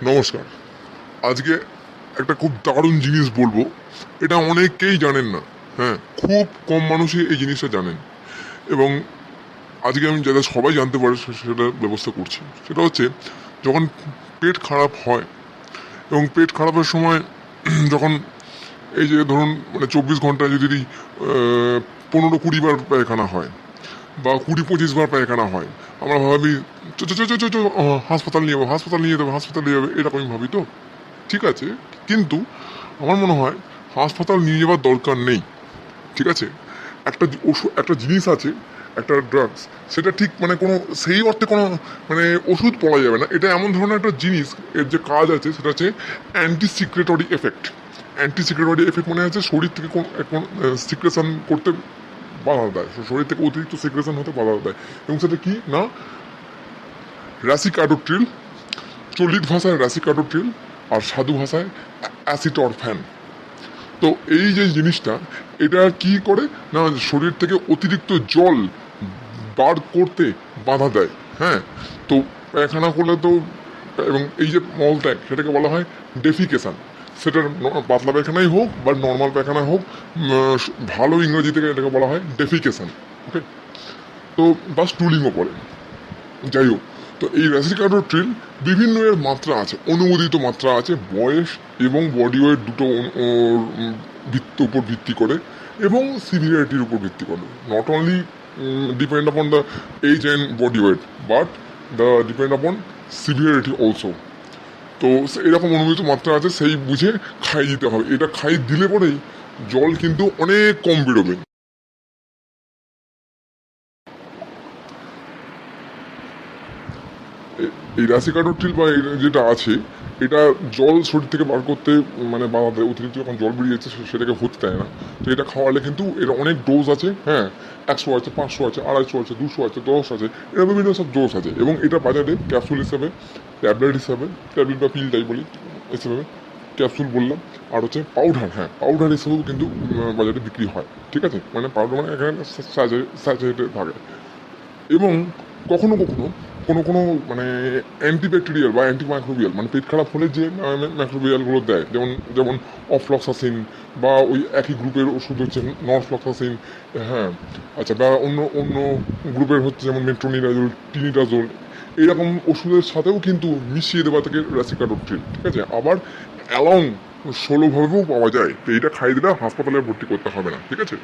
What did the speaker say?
নমস্কার। আজকে একটা খুব দারুণ জিনিস বলবো। এটা অনেকেই জানেন না। হ্যাঁ, খুব কম মানুষই এই জিনিসটা জানেন। এবং আজকে আমি যাতে সবাই জানতে পারে সেটার ব্যবস্থা করছি। সেটা হচ্ছে, যখন পেট খারাপ হয় এবং পেট খারাপের সময় যখন এই যে ধরুন 24 ঘন্টায় যদি 15-20 বার পায়খানা হয় বা 20-25 বার পায়খানা হয়, আমরা ভাবি চ চ চ চ চ চ, হাসপাতাল নিয়ে যাবো, হাসপাতাল নিয়ে যাবো, হাসপাতাল নিয়ে যাবে, এরকমই ভাবি তো। ঠিক আছে, কিন্তু আমার মনে হয় হাসপাতাল নিয়ে যাওয়ার দরকার নেই। ঠিক আছে, একটা ওষুধ, একটা জিনিস আছে, একটা ড্রাগস, সেটা ঠিক কোনো সেই অর্থে কোনো ওষুধ বলা যাবে না। এটা এমন ধরনের একটা জিনিস, এর যে কাজ আছে সেটা হচ্ছে anti secretory effect. Anti secretory effect মানে হচ্ছে শরীর থেকে কোন সিক্রেশন করতে বাধা দেয়, শরীর থেকে অতিরিক্ত সিক্রেশন হতে বাধা দেয়। এবং সেটা কি না, র্যাসিকাডোট্রিল, চলিত ভাষায় র্যাসিকাডোট্রিল, আর সাধু ভাষায় অ্যাসিটরফ্যান। তো এই যে জিনিসটা, এটা কি করে না, শরীর থেকে অতিরিক্ত জল বার করতে বাধা দেয়। হ্যাঁ, তো পায়খানা করলে তো, এবং এই যে মলত্যাগ, সেটাকে বলা হয় ডেফিকেশন। সেটার পাতলা পায়খানাই হোক বা নর্মাল পায়খানায় হোক, ভালো ইংরেজি থেকে এটাকে বলা হয় ডেফিকেশন। ওকে, তো বা স্টুলিংও বলে, যাই হোক। তো এই রেসিকাডোট্রিল বিভিন্ন এর মাত্রা আছে, অনুমোদিত মাত্রা আছে, বয়স এবং বডি ওয়েট দুটো উপর ভিত্তি করে এবং সিভিয়ারিটির উপর ভিত্তি করে। Not only depend upon the age and body weight, but the depend upon severity also. তো এরকম অনুমোদিত মাত্রা আছে, সেই বুঝে খাই দিতে হবে। এটা খাই দিলে পরেই জল কিন্তু অনেক কম বেরোবে। এই রাসিকাডোট্রিল বা যেটা আছে, এটা জল শরীর থেকে বার করতে বাধা দেয়। অতিরিক্ত যখন জল বেরিয়েছে সেটাকে হতে দেয় না। তো এটা খাওয়ালে কিন্তু এর অনেক ডোজ আছে। হ্যাঁ, 100 আছে, 500 আছে, 250 আছে, 200 আছে, 10 আছে, এরা বিভিন্ন সব ডোজ আছে। এবং এটা বাজারে ক্যাপসুল হিসাবে, ট্যাবলেট হিসাবে, ট্যাবলেট বা পিল তাই বলি হিসেবে, ক্যাপসুল বললাম, আর হচ্ছে পাউডার। হ্যাঁ, পাউডার হিসেবেও কিন্তু বাজারে বিক্রি হয়। ঠিক আছে, পাউডার এখানে স্যাচেটে থাকে। এবং কখনো কখনো কোনো কোনো অ্যান্টিব্যাকটেরিয়াল বা অ্যান্টিমাইক্রোবিয়াল, পেট খারাপ হলে যে মাইক্রোবিয়ালগুলো দেয়, যেমন যেমন অফ্লক্সাসিন, বা ওই একই গ্রুপের ওষুধ হচ্ছে নরফ্লক্সাসিন। হ্যাঁ, আচ্ছা, বা অন্য অন্য গ্রুপের হচ্ছে যেমন মেট্রোনিডাজোল, টিনিডাজোল, এরকম ওষুধের সাথেও কিন্তু মিশিয়ে দেওয়া থাকে র্যাসিকাডোট্রিল। ঠিক আছে, আবার অ্যালং 16ভাবেও পাওয়া যায়। তো এইটা খাই দিলে হাসপাতালে ভর্তি করতে হবে না। ঠিক আছে।